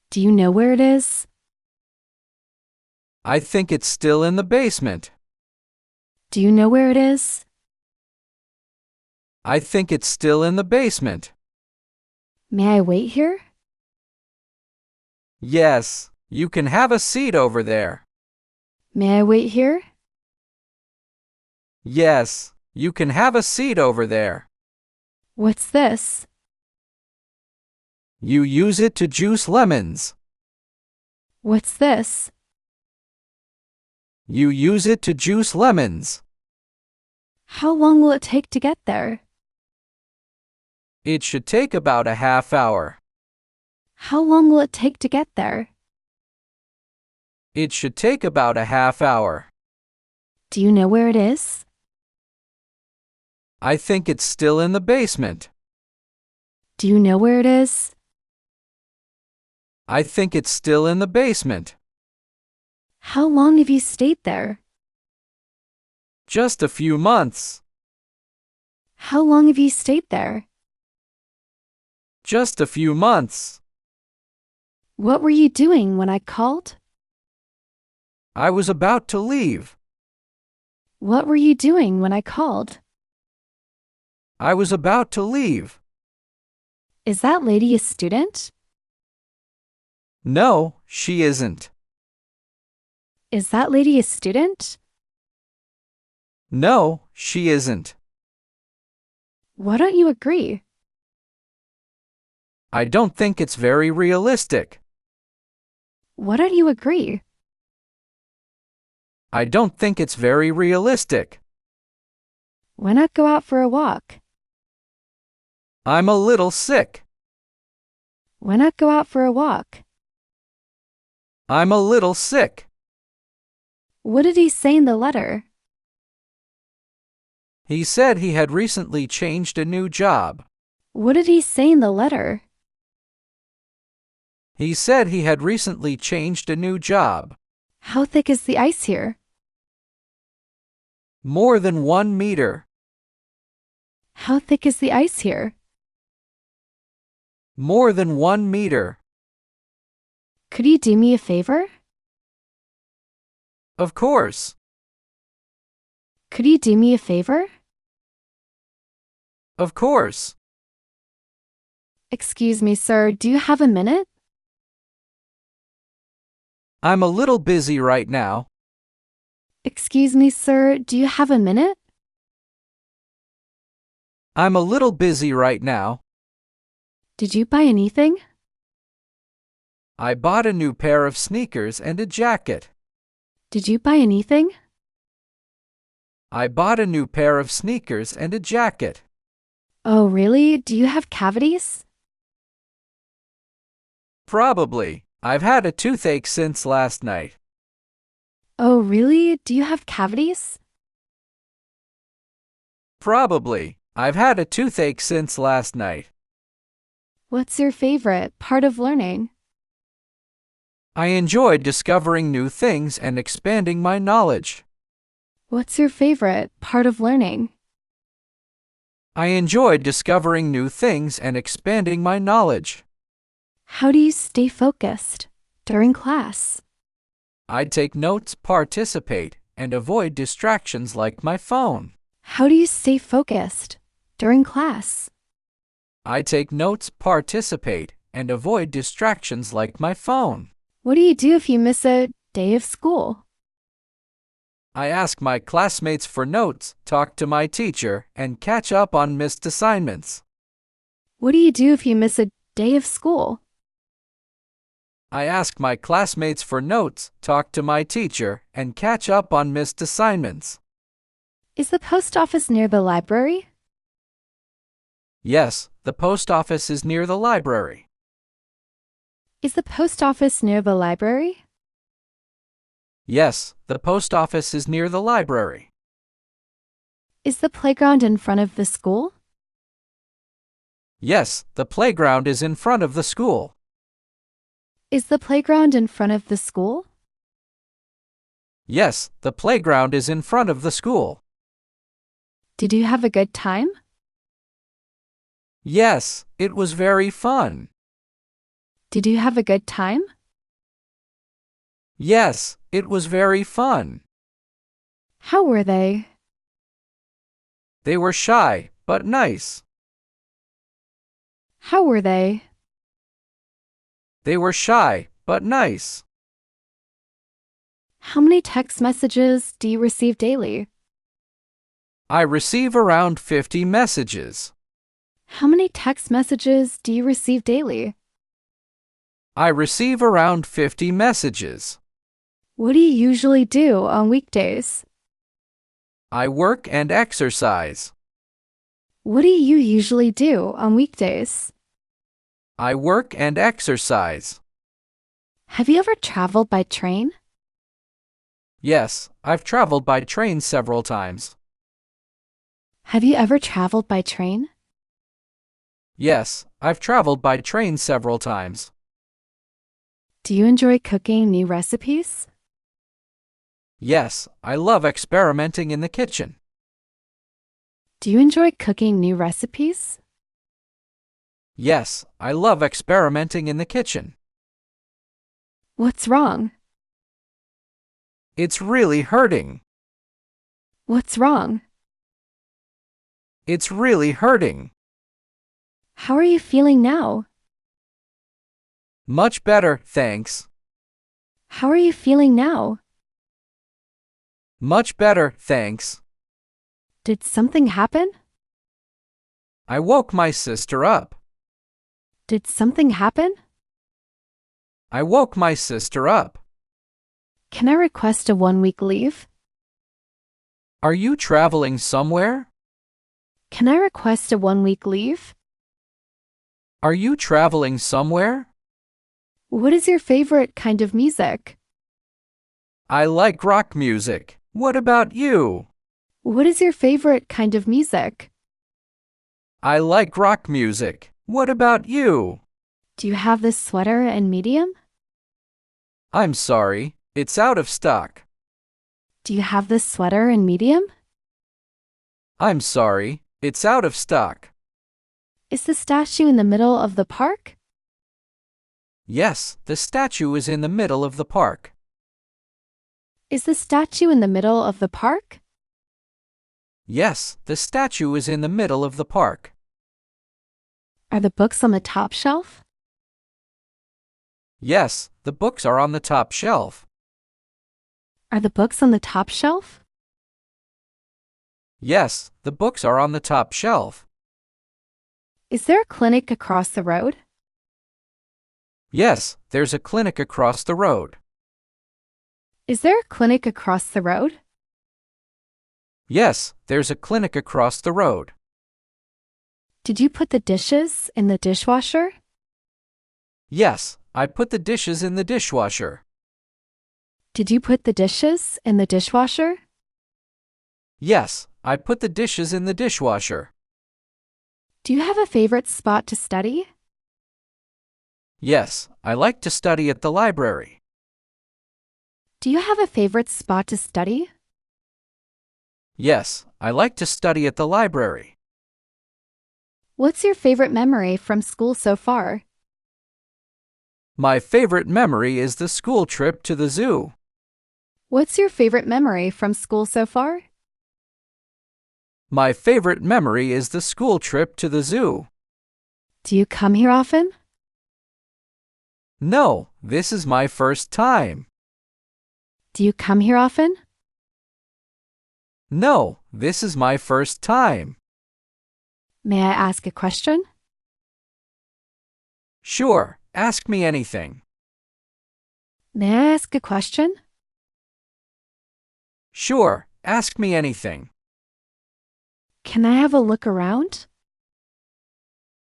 Do you know where it is? I think it's still in the basement. Do you know where it is? I think it's still in the basement. May I wait here? Yes, you can have a seat over there. May I wait here? Yes, you can have a seat over there. What's this? You use it to juice lemons. What's this? You use it to juice lemons. How long will it take to get there? It should take about a half hour. How long will it take to get there? It should take about a half hour. Do you know where it is? I think it's still in the basement. Do you know where it is? I think it's still in the basement. How long have you stayed there? Just a few months. How long have you stayed there? Just a few months. What were you doing when I called? I was about to leave. What were you doing when I called? I was about to leave. Is that lady a student? No, she isn't. Is that lady a student? No, she isn't. Why don't you agree? I don't think it's very realistic. Why don't you agree? I don't think it's very realistic. Why not go out for a walk? I'm a little sick. Why not go out for a walk? I'm a little sick. What did he say in the letter? He said he had recently changed a new job. What did he say in the letter? He said he had recently changed a new job. How thick is the ice here? More than 1 meter. How thick is the ice here? More than 1 meter. Could you do me a favor? Of course. Could you do me a favor? Of course. Excuse me, sir, do you have a minute? I'm a little busy right now. Excuse me, sir, do you have a minute? I'm a little busy right now. Did you buy anything? I bought a new pair of sneakers and a jacket. Did you buy anything? I bought a new pair of sneakers and a jacket. Oh, really? Do you have cavities? Probably. I've had a toothache since last night. Oh, really? Do you have cavities? Probably. I've had a toothache since last night. What's your favorite part of learning? I enjoyed discovering new things and expanding my knowledge. What's your favorite part of learning? I enjoyed discovering new things and expanding my knowledge. How do you stay focused during class? I take notes, participate, and avoid distractions like my phone. How do you stay focused during class? I take notes, participate, and avoid distractions like my phone. What do you do if you miss a day of school? I ask my classmates for notes, talk to my teacher, and catch up on missed assignments. What do you do if you miss a day of school? I ask my classmates for notes, talk to my teacher, and catch up on missed assignments. Is the post office near the library? Yes, the post office is near the library. Is the post office near the library? Yes, the post office is near the library. Is the playground in front of the school? Yes, the playground is in front of the school. Is the playground in front of the school? Yes, the playground is in front of the school. Did you have a good time? Yes, it was very fun. Did you have a good time? Yes, it was very fun. How were they? They were shy, but nice. How were they? They were shy, but nice. How many text messages do you receive daily? I receive around 50 messages. How many text messages do you receive daily? I receive around 50 messages. What do you usually do on weekdays? I work and exercise. What do you usually do on weekdays? I work and exercise. Have you ever traveled by train? Yes, I've traveled by train several times. Have you ever traveled by train? Yes, I've traveled by train several times. Do you enjoy cooking new recipes? Yes, I love experimenting in the kitchen. Do you enjoy cooking new recipes? Yes, I love experimenting in the kitchen. What's wrong? It's really hurting. What's wrong? It's really hurting. How are you feeling now? Much better, thanks. How are you feeling now? Much better, thanks. Did something happen? I woke my sister up. Did something happen? I woke my sister up. Can I request a 1-week leave? Are you traveling somewhere? Can I request a 1-week leave? Are you traveling somewhere? What is your favorite kind of music? I like rock music. What about you? What is your favorite kind of music? I like rock music. What about you? Do you have this sweater in medium? I'm sorry, it's out of stock. Do you have this sweater in medium? I'm sorry, it's out of stock. Is the statue in the middle of the park? Yes, the statue is in the middle of the park. Is the statue in the middle of the park? Yes, the statue is in the middle of the park. Are the books on the top shelf? Yes, the books are on the top shelf. Are the books on the top shelf? Yes, the books are on the top shelf. Is there a clinic across the road? Yes, there's a clinic across the road. Is there a clinic across the road? Yes, there's a clinic across the road. Did you put the dishes in the dishwasher? Yes, I put the dishes in the dishwasher. Did you put the dishes in the dishwasher? Yes, I put the dishes in the dishwasher. Do you have a favorite spot to study? Yes, I like to study at the library. Do you have a favorite spot to study? Yes, I like to study at the library. What's your favorite memory from school so far? My favorite memory is the school trip to the zoo. What's your favorite memory from school so far? My favorite memory is the school trip to the zoo. Do you come here often? No, this is my first time. Do you come here often? No, this is my first time. May I ask a question? Sure, ask me anything. May I ask a question? Sure, ask me anything. Can I have a look around?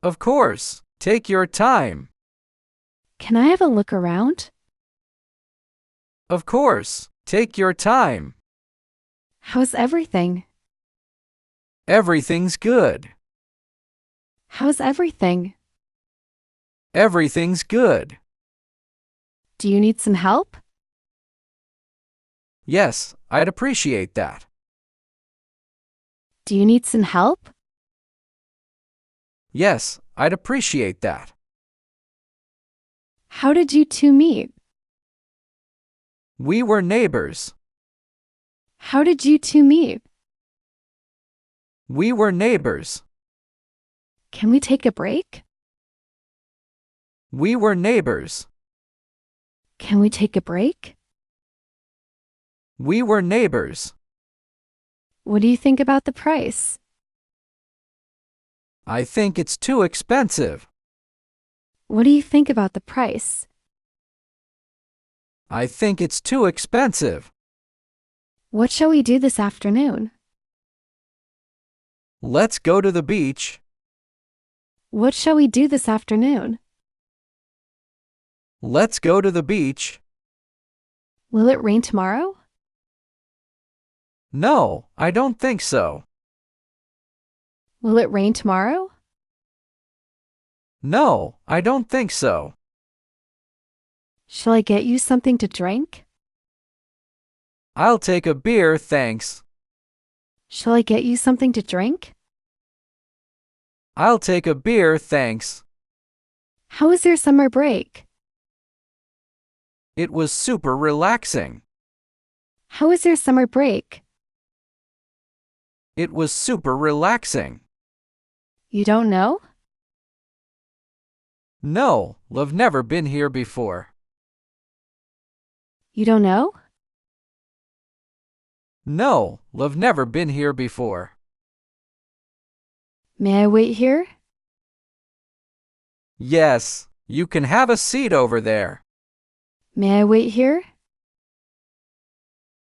Of course, take your time. Can I have a look around? Of course, take your time. How's everything? Everything's good. How's everything? Everything's good. Do you need some help? Yes, I'd appreciate that. Do you need some help? Yes, I'd appreciate that. How did you two meet? We were neighbors. How did you two meet? We were neighbors. Can we take a break? We were neighbors. Can we take a break? We were neighbors. What do you think about the price? I think it's too expensive. What do you think about the price? I think it's too expensive. What shall we do this afternoon? Let's go to the beach. What shall we do this afternoon? Let's go to the beach. Will it rain tomorrow? No, I don't think so. Will it rain tomorrow? No, I don't think so. Shall I get you something to drink? I'll take a beer, thanks. Shall I get you something to drink? I'll take a beer, thanks. How was your summer break? It was super relaxing. How was your summer break? It was super relaxing. You don't know? No, I've never been here before. You don't know? No, I've never been here before. May I wait here? Yes, you can have a seat over there. May I wait here?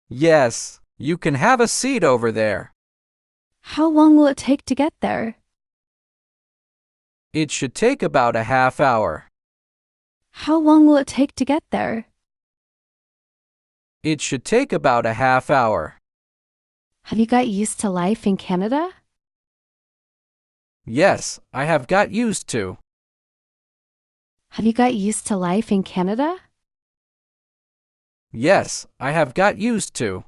Yes, you can have a seat over there. How long will it take to get there? It should take about a half hour. How long will it take to get there? It should take about a half hour. Have you got used to life in Canada? Yes, I have got used to. Have you got used to life in Canada? Yes, I have got used to.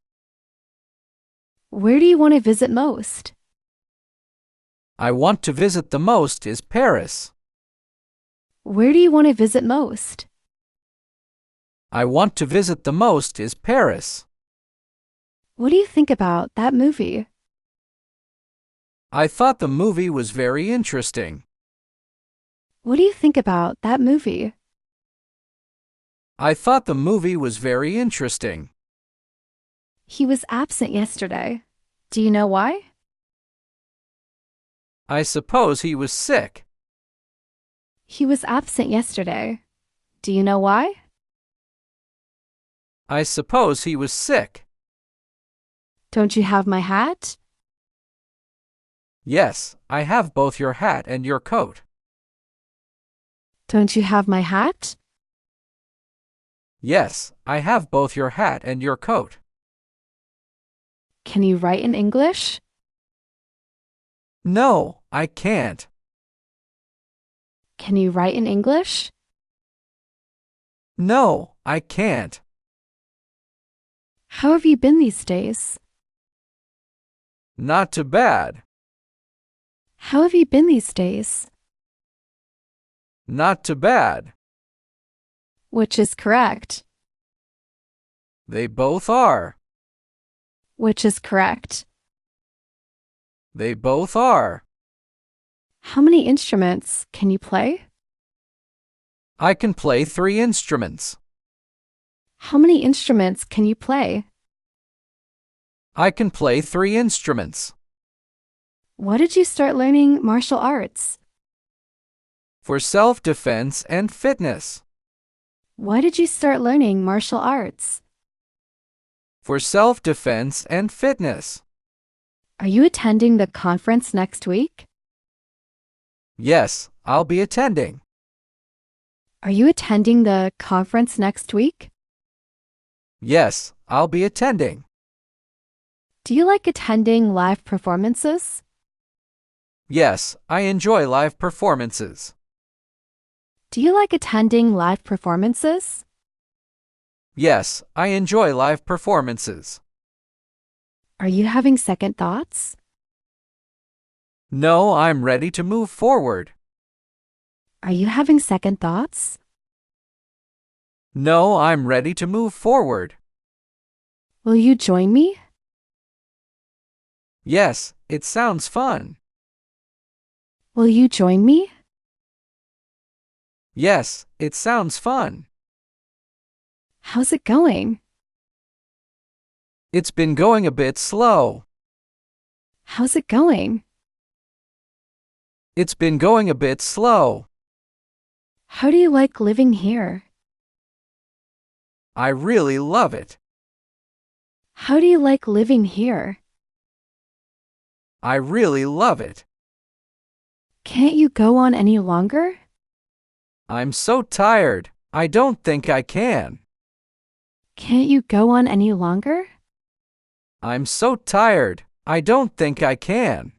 Where do you want to visit most? I want to visit the most is Paris. Where do you want to visit most? I want to visit the most is Paris. What do you think about that movie? I thought the movie was very interesting. What do you think about that movie? I thought the movie was very interesting. He was absent yesterday. Do you know why? I suppose he was sick. He was absent yesterday. Do you know why? I suppose he was sick. Don't you have my hat? Yes, I have both your hat and your coat. Don't you have my hat? Yes, I have both your hat and your coat. Can you write in English? No, I can't. Can you write in English? No, I can't. How have you been these days? Not too bad. How have you been these days? Not too bad. Which is correct? They both are. Which is correct? They both are. How many instruments can you play? I can play 3 instruments. How many instruments can you play? I can play 3 instruments. Why did you start learning martial arts? For self-defense and fitness. Why did you start learning martial arts? For self-defense and fitness. Are you attending the conference next week? Yes, I'll be attending. Are you attending the conference next week? Yes, I'll be attending. Do you like attending live performances? Yes, I enjoy live performances. Do you like attending live performances? Yes, I enjoy live performances. Are you having second thoughts? No, I'm ready to move forward. Are you having second thoughts? No, I'm ready to move forward. Will you join me? Yes, it sounds fun. Will you join me? Yes, it sounds fun. How's it going? It's been going a bit slow. How's it going? It's been going a bit slow. How do you like living here? I really love it. How do you like living here? I really love it. Can't you go on any longer? I'm so tired. I don't think I can. Can't you go on any longer? I'm so tired. I don't think I can.